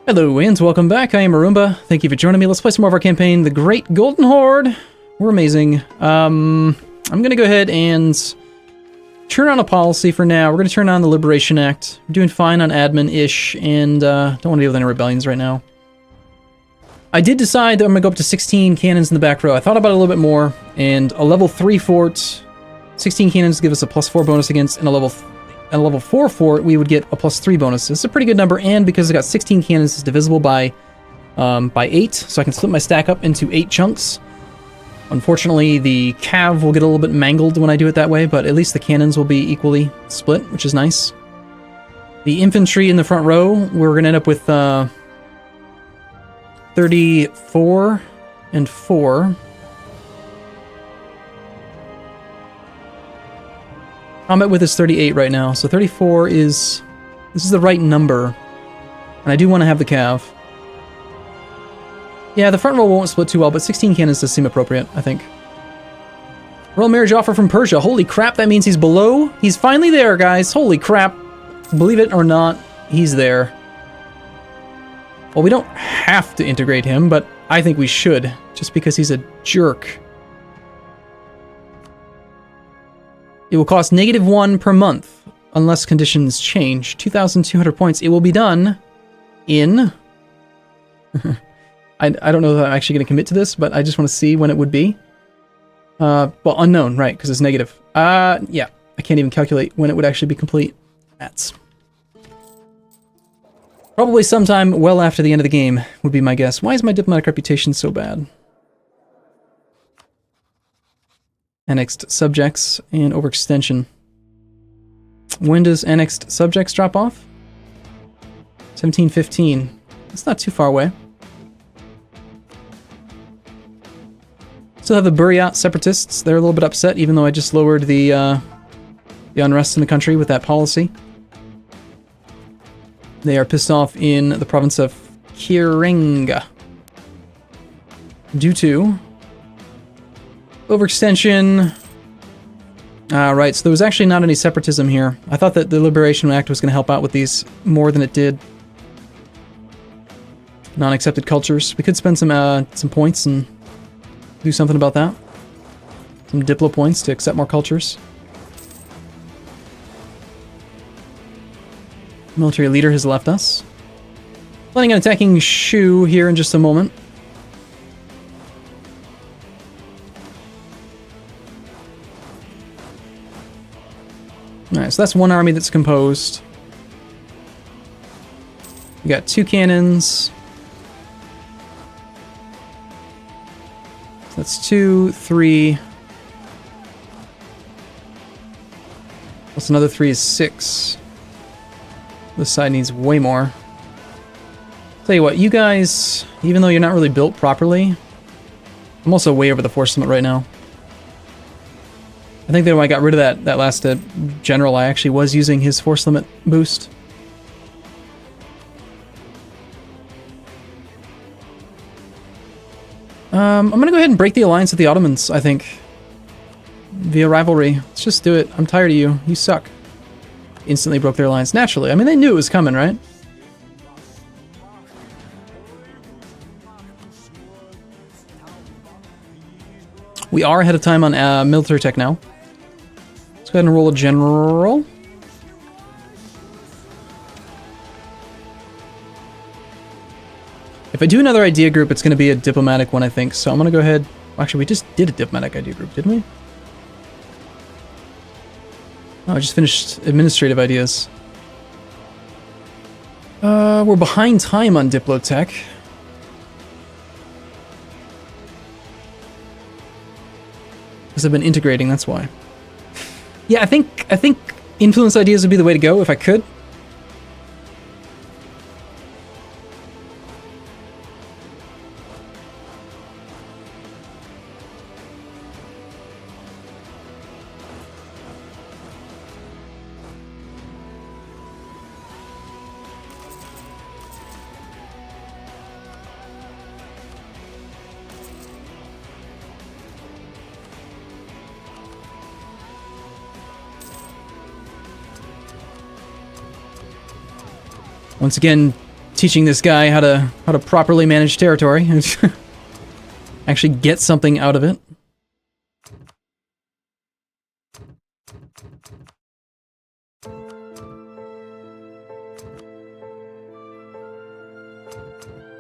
Hello and welcome back, I am Arumba. Thank you for joining me. Let's play some more of our campaign, The Great Golden Horde. We're amazing. I'm gonna go ahead and turn on a policy for now. We're gonna turn on the Liberation Act. We're doing fine on admin-ish, and don't want to deal with any rebellions right now. I did decide that I'm gonna go up to 16 cannons in the back row. I thought about it a little bit more, and a level 3 fort, 16 cannons give us a +4 bonus against, and a level 4 fort, we would get a +3 bonus. It's a pretty good number, and because I got 16 cannons, it's divisible by 8, so I can split my stack up into 8 chunks. Unfortunately, the cav will get a little bit mangled when I do it that way, but at least the cannons will be equally split, which is nice. The infantry in the front row, we're going to end up with 34 and 4. Combat width is 38 right now, so 34 is... this is the right number. And I do want to have the cav. Yeah, the front row won't split too well, but 16 cannons does seem appropriate, I think. Royal marriage offer from Persia. Holy crap, that means he's below? He's finally there, guys. Holy crap. Believe it or not, he's there. Well, we don't have to integrate him, but I think we should, just because he's a jerk. It will cost -1 per month, unless conditions change. 2,200 points. It will be done in... I don't know that I'm actually going to commit to this, but I just want to see when it would be. Well, unknown, right, because it's negative. Yeah, I can't even calculate when it would actually be complete. That's... probably sometime well after the end of the game, would be my guess. Why is my diplomatic reputation so bad? Annexed subjects and overextension. When does annexed subjects drop off? 1715. It's not too far away. Still have the Buryat separatists. They're a little bit upset, even though I just lowered the unrest in the country with that policy. They are pissed off in the province of Kiringa due to overextension. Right, so there was actually not any separatism here. I thought that the Liberation Act was going to help out with these more than it did. Non-accepted cultures. We could spend some points and do something about that. Some Diplo points to accept more cultures. Military leader has left us. Planning on attacking Shu here in just a moment. Alright, so that's one army that's composed. We got 2 cannons. So that's 2, 3. Plus another 3 is 6. This side needs way more. Tell you what, you guys, even though you're not really built properly, I'm also way over the force limit right now. I think that when I got rid of that last general, I actually was using his force limit boost. I'm gonna go ahead and break the alliance with the Ottomans, I think. Via rivalry. Let's just do it. I'm tired of you. You suck. Instantly broke their alliance. Naturally. I mean, they knew it was coming, right? We are ahead of time on military tech now. Let's go ahead and roll a general. If I do another idea group, it's going to be a diplomatic one, I think. So I'm going to go ahead... actually, we just did a diplomatic idea group, didn't we? Oh, I just finished administrative ideas. We're behind time on Diplotech. Because I've been integrating, that's why. Yeah, I think influence ideas would be the way to go if I could. Once again, teaching this guy how to properly manage territory. Actually get something out of it.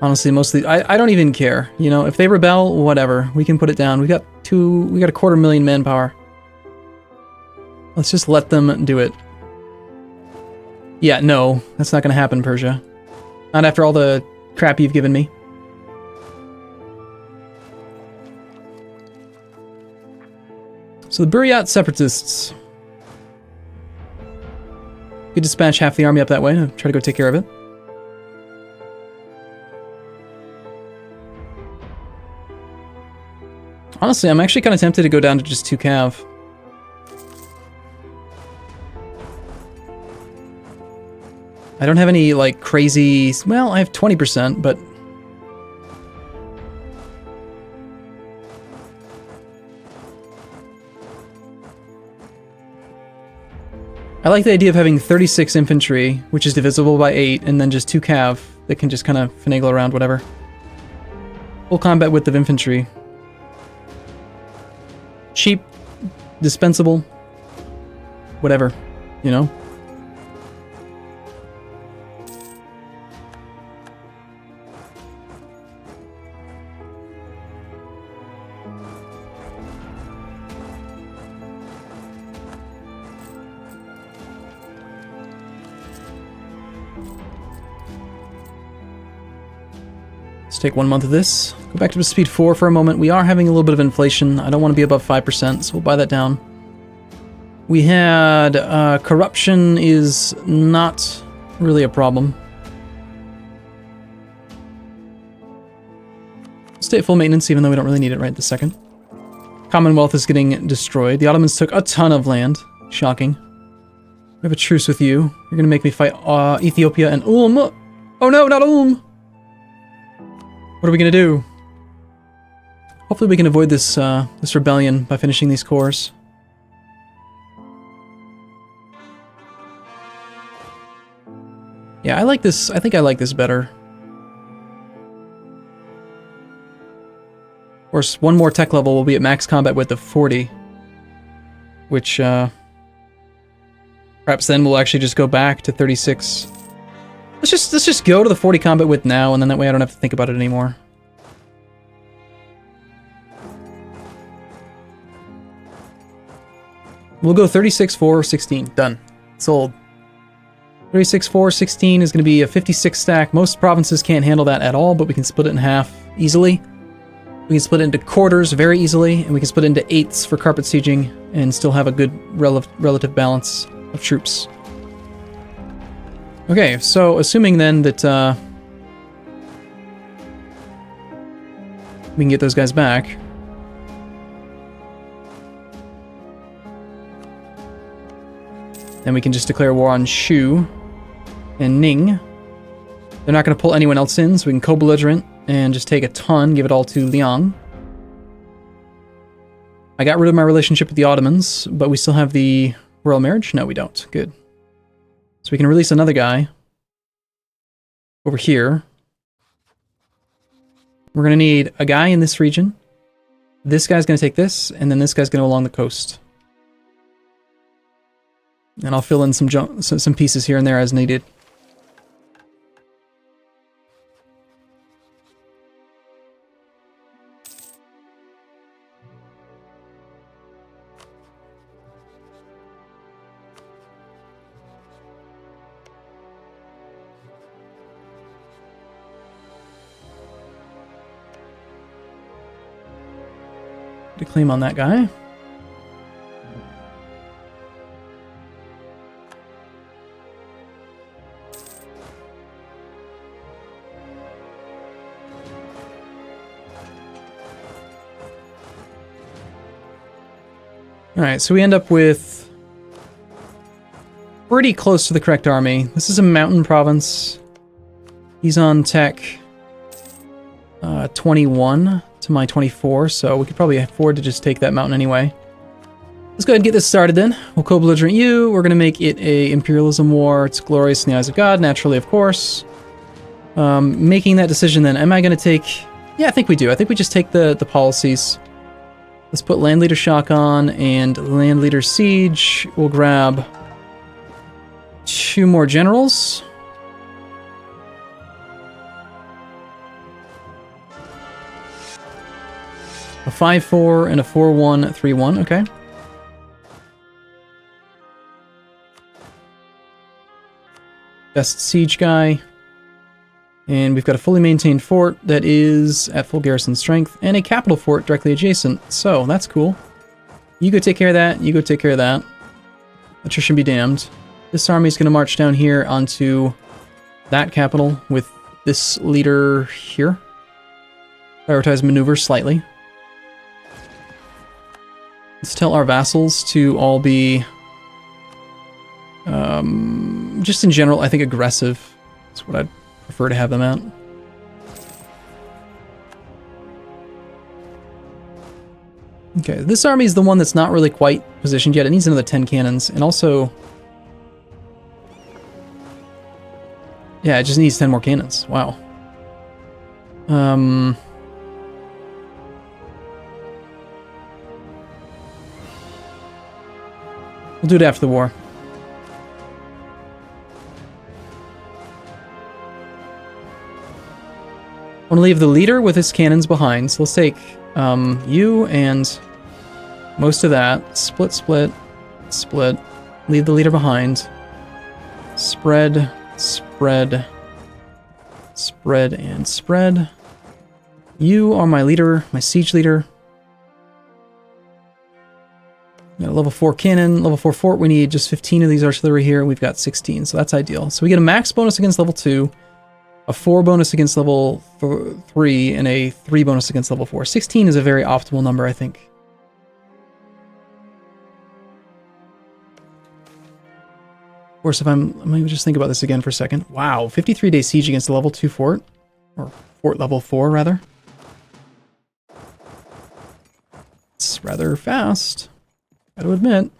Honestly, mostly, I don't even care. You know, if they rebel, whatever. We can put it down. We got a 250,000 manpower. Let's just let them do it. Yeah, no, that's not gonna happen, Persia. Not after all the crap you've given me. So the Buryat separatists. Could dispatch half the army up that way to try to go take care of it. Honestly, I'm actually kind of tempted to go down to just 2 cav. I don't have any, like, crazy... Well, I have 20%, but... I like the idea of having 36 infantry, which is divisible by 8, and then just 2 cav that can just kind of finagle around whatever. Full combat width of infantry. Cheap, dispensable, whatever, you know? Let's take 1 month of this. Go back to speed 4 for a moment. We are having a little bit of inflation. I don't want to be above 5%, so we'll buy that down. We had corruption is not really a problem. Stay at full maintenance, even though we don't really need it right this second. Commonwealth is getting destroyed. The Ottomans took a ton of land. Shocking. We have a truce with you. You're going to make me fight Ethiopia and Ulm. Oh no, not Ulm! What are we going to do? Hopefully we can avoid this this rebellion by finishing these cores. Yeah, I like this. I think I like this better. Of course, one more tech level will be at max combat width of 40. Which, perhaps then we'll actually just go back to 36. Let's just go to the 40 combat width now, and then that way I don't have to think about it anymore. We'll go 36, 4, 16. Done. Sold. 36, 4, 16 is going to be a 56 stack. Most provinces can't handle that at all, but we can split it in half easily. We can split it into quarters very easily, and we can split it into eighths for carpet sieging, and still have a good relative balance of troops. Okay, so assuming then that we can get those guys back. Then we can just declare war on Shu and Ning. They're not going to pull anyone else in, so we can co-belligerent and just take a ton, give it all to Liang. I got rid of my relationship with the Ottomans, but we still have the royal marriage? No, we don't. Good. So we can release another guy over here. We're going to need a guy in this region. This guy's going to take this, and then this guy's going to go along the coast. And I'll fill in some pieces here and there as needed. To claim on that guy. Alright, so we end up with pretty close to the correct army. This is a mountain province. He's on tech 21 to my 24, so we could probably afford to just take that mountain anyway. Let's go ahead and get this started then. We'll co-belligerent you. We're going to make it a imperialism war. It's glorious in the eyes of God, naturally, of course. Making that decision then, am I going to take... Yeah, I think we do. I think we just take the policies. Let's put Land Leader Shock on and Land Leader Siege. We'll grab 2 more generals. A 5-4 and a 4-1-3-1, okay. Best siege guy. And we've got a fully maintained fort that is at full garrison strength, and a capital fort directly adjacent. So, that's cool. You go take care of that, you go take care of that. Attrition be damned. This army is going to march down here onto that capital with this leader here. Prioritize maneuvers slightly. Let's tell our vassals to all be, just in general, I think aggressive is what I'd prefer to have them at. Okay, this army is the one that's not really quite positioned yet. It needs another 10 cannons, and also... Yeah, it just needs 10 more cannons. Wow. We'll do it after the war. I want to leave the leader with his cannons behind, so let's take you and most of that. Split, split, split. Leave the leader behind. Spread, spread, spread, and spread. You are my leader, my siege leader. Got a level 4 cannon, level 4 fort. We need just 15 of these artillery here. We've got 16, so that's ideal. So we get a max bonus against level 2, a 4 bonus against level 3, and a 3 bonus against level 4. 16 is a very optimal number, I think. Of course, let me just think about this again for a second. Wow, 53-day siege against a level 2 fort. Or fort level 4, rather. It's rather fast, gotta admit.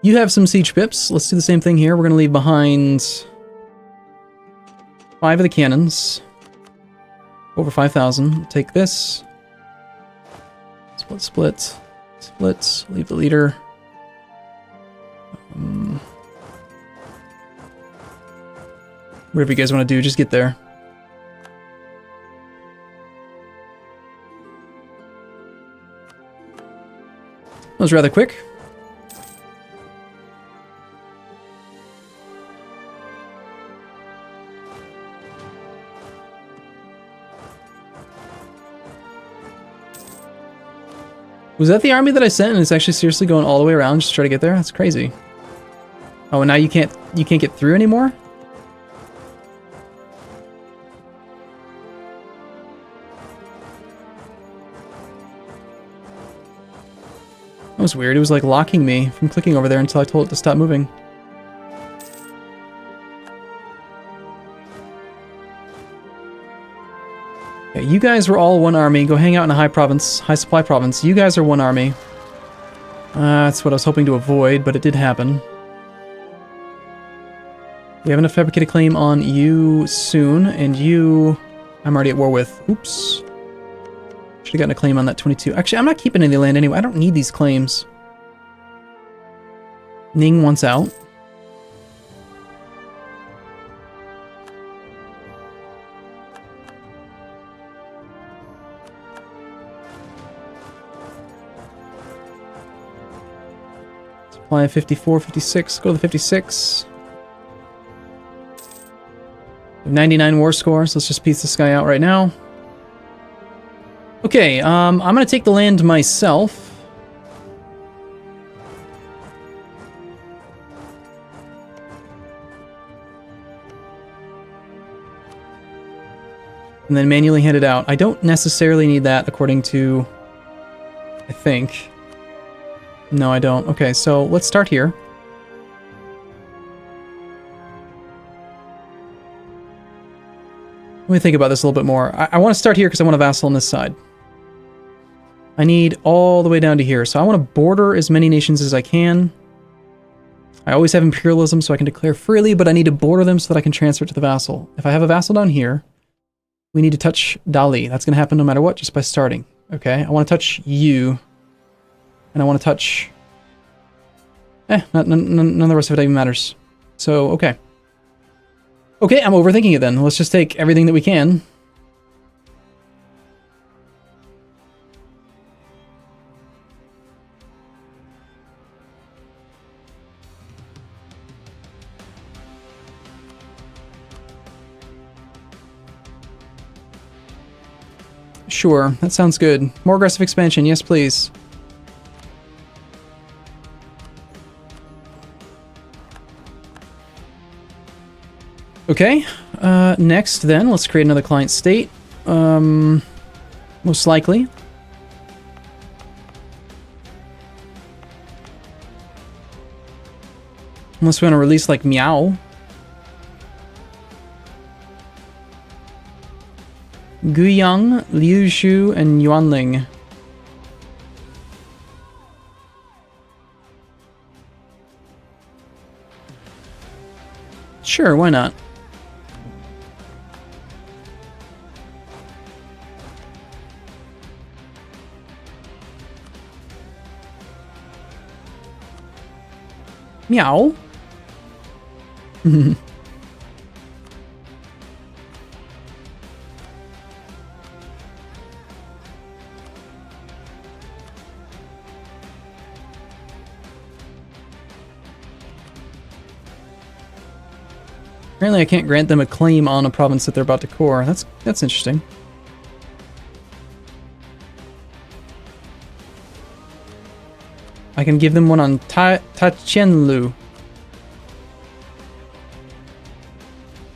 You have some siege pips. Let's do the same thing here. We're going to leave behind 5 of the cannons. Over 5,000. Take this. Split, split, split. Leave the leader. Whatever you guys want to do, just get there. That was rather quick. Was that the army that I sent and it's actually seriously going all the way around just to try to get there? That's crazy. Oh, and now you can't get through anymore? That was weird. It was like locking me from clicking over there until I told it to stop moving. Okay, you guys were all one army. Go hang out in a high supply province. You guys are one army. That's what I was hoping to avoid, but it did happen. We have enough fabricated claim on you soon, and you... I'm already at war with. Oops. Should have gotten a claim on that 22. Actually, I'm not keeping any land anyway. I don't need these claims. Ning wants out. Supply 54, 56. Go to the 56. 99 war score, so let's just piece this guy out right now. Okay, I'm gonna take the land myself. And then manually hand it out. I don't necessarily need that according to... I think. No, I don't. Okay, so let's start here. me think about this a little bit more. I want to start here because I want a vassal on this side. I need all the way down to here. So I want to border as many nations as I can. I always have imperialism so I can declare freely, but I need to border them so that I can transfer it to the vassal. If I have a vassal down here, we need to touch Dali. That's going to happen no matter what, just by starting. Okay, I want to touch you. And I want to touch... none of the rest of it even matters. So, okay. Okay, I'm overthinking it then. Let's just take everything that we can. Sure, that sounds good. More aggressive expansion, yes please. Okay, next then, let's create another client state. Most likely. Unless we want to release like Meow. Guiyang, Liu Shu, and Yuanling. Sure, why not? Meow. Apparently I can't grant them a claim on a province that they're about to core. That's interesting. I can give them one on Taqianlu.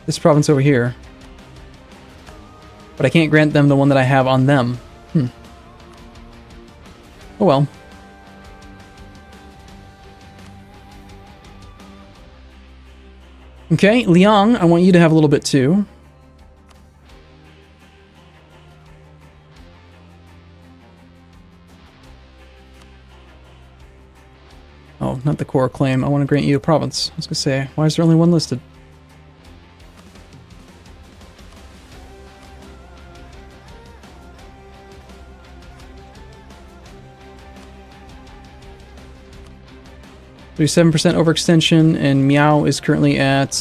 This province over here. But I can't grant them the one that I have on them. Oh well. Okay, Liang, I want you to have a little bit too. Oh, not the core claim. I want to grant you a province. I was going to say, why is there only one listed? There's 7% overextension, and Meow is currently at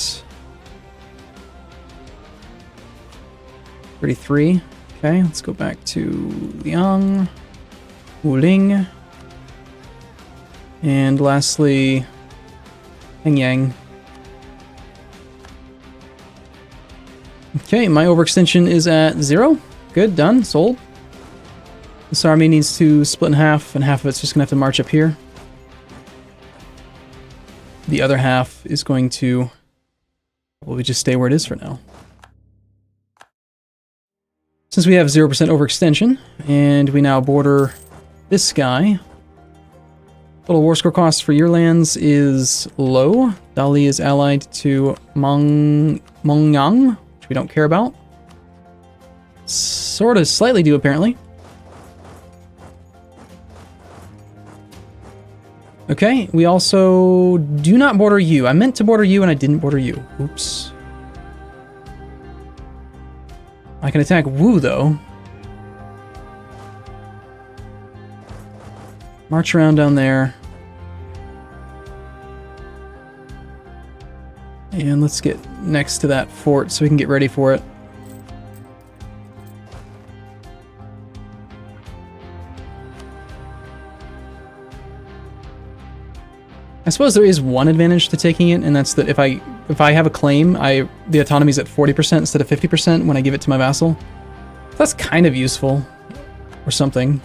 33. Okay, let's go back to Liang, Wuling, and lastly, Hengyang. Okay, my overextension is at 0. Good, done, sold. This army needs to split in half, and half of it's just going to have to march up here. The other half is going to probably just stay where it is for now. Since we have 0% overextension, and we now border this guy, total war score cost for your lands is low. Dali is allied to Mongyang, which we don't care about. Sort of slightly do, apparently. Okay, we also do not border you. I meant to border you and I didn't border you. Oops. I can attack Wu though. March around down there. And let's get next to that fort so we can get ready for it. I suppose there is one advantage to taking it, and that's that if I have a claim, the autonomy is at 40% instead of 50% when I give it to my vassal. That's kind of useful, or something.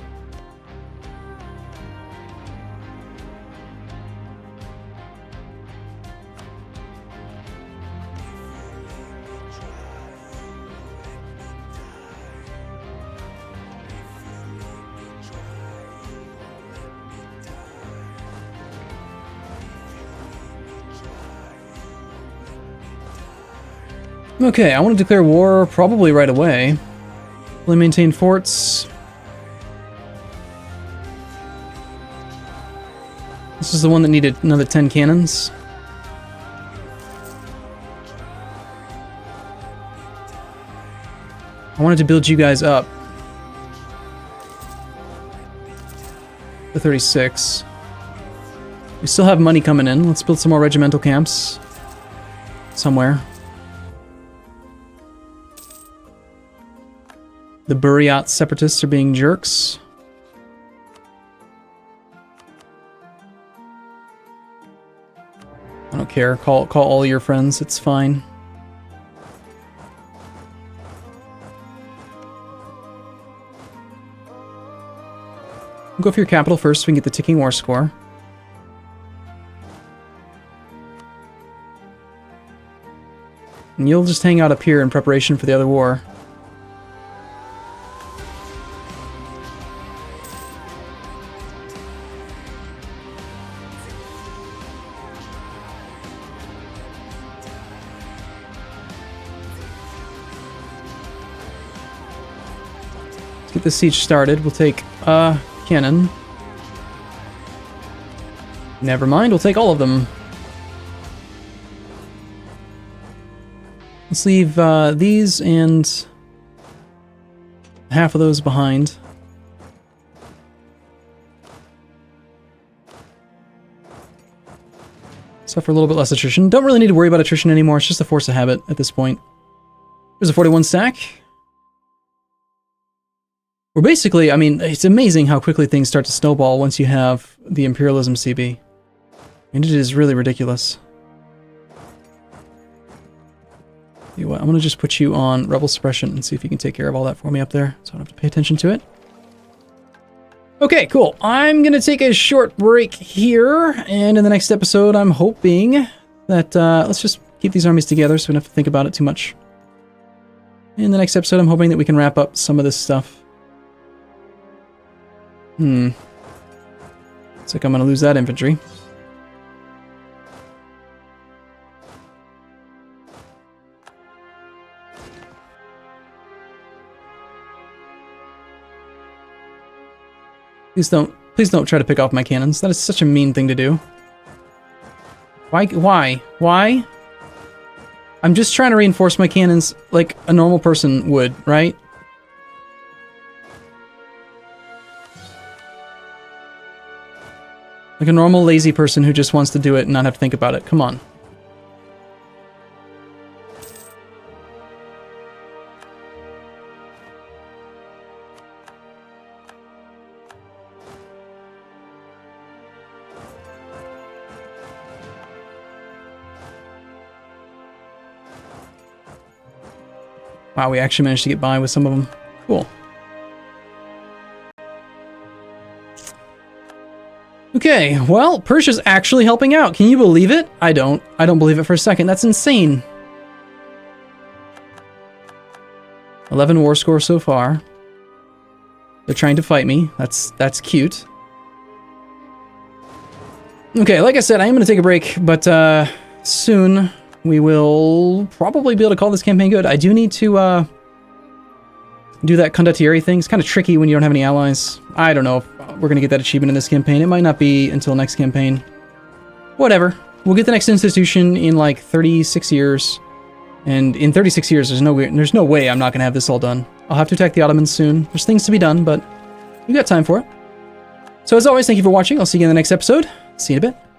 Okay, I want to declare war probably right away. Fully maintain forts. This is the one that needed another 10 cannons. I wanted to build you guys up to 36. We still have money coming in. Let's build some more regimental camps somewhere. The Buryat separatists are being jerks. I don't care. Call all your friends. It's fine. We'll go for your capital first so we can get the ticking war score. And you'll just hang out up here in preparation for the other war. Let's get the siege started. We'll take cannon. Never mind, we'll take all of them. Let's leave these and half of those behind. Suffer a little bit less attrition. Don't really need to worry about attrition anymore. It's just a force of habit at this point. There's a 41 stack. We're basically, I mean, it's amazing how quickly things start to snowball once you have the Imperialism CB. And it is really ridiculous. You know what, I'm going to just put you on Rebel Suppression and see if you can take care of all that for me up there, so I don't have to pay attention to it. Okay, cool. I'm going to take a short break here, and in the next episode, I'm hoping that, let's just keep these armies together so we don't have to think about it too much. In the next episode, I'm hoping that we can wrap up some of this stuff. Looks like I'm going to lose that infantry. Please don't try to pick off my cannons. That is such a mean thing to do. Why? I'm just trying to reinforce my cannons like a normal person would, right? Like a normal lazy person who just wants to do it and not have to think about it. Come on. Wow, we actually managed to get by with some of them. Cool. Okay, well, Persia's actually helping out. Can you believe it? I don't believe it for a second. That's insane. 11 war score so far. They're trying to fight me. That's cute. Okay, like I said, I am going to take a break, but soon we will probably be able to call this campaign good. I do need to do that condottieri thing. It's kind of tricky when you don't have any allies. I don't know if we're going to get that achievement in this campaign. It might not be until next campaign. Whatever. We'll get the next institution in like 36 years. And in 36 years, there's no way I'm not going to have this all done. I'll have to attack the Ottomans soon. There's things to be done, but we got time for it. So as always, thank you for watching. I'll see you in the next episode. See you in a bit.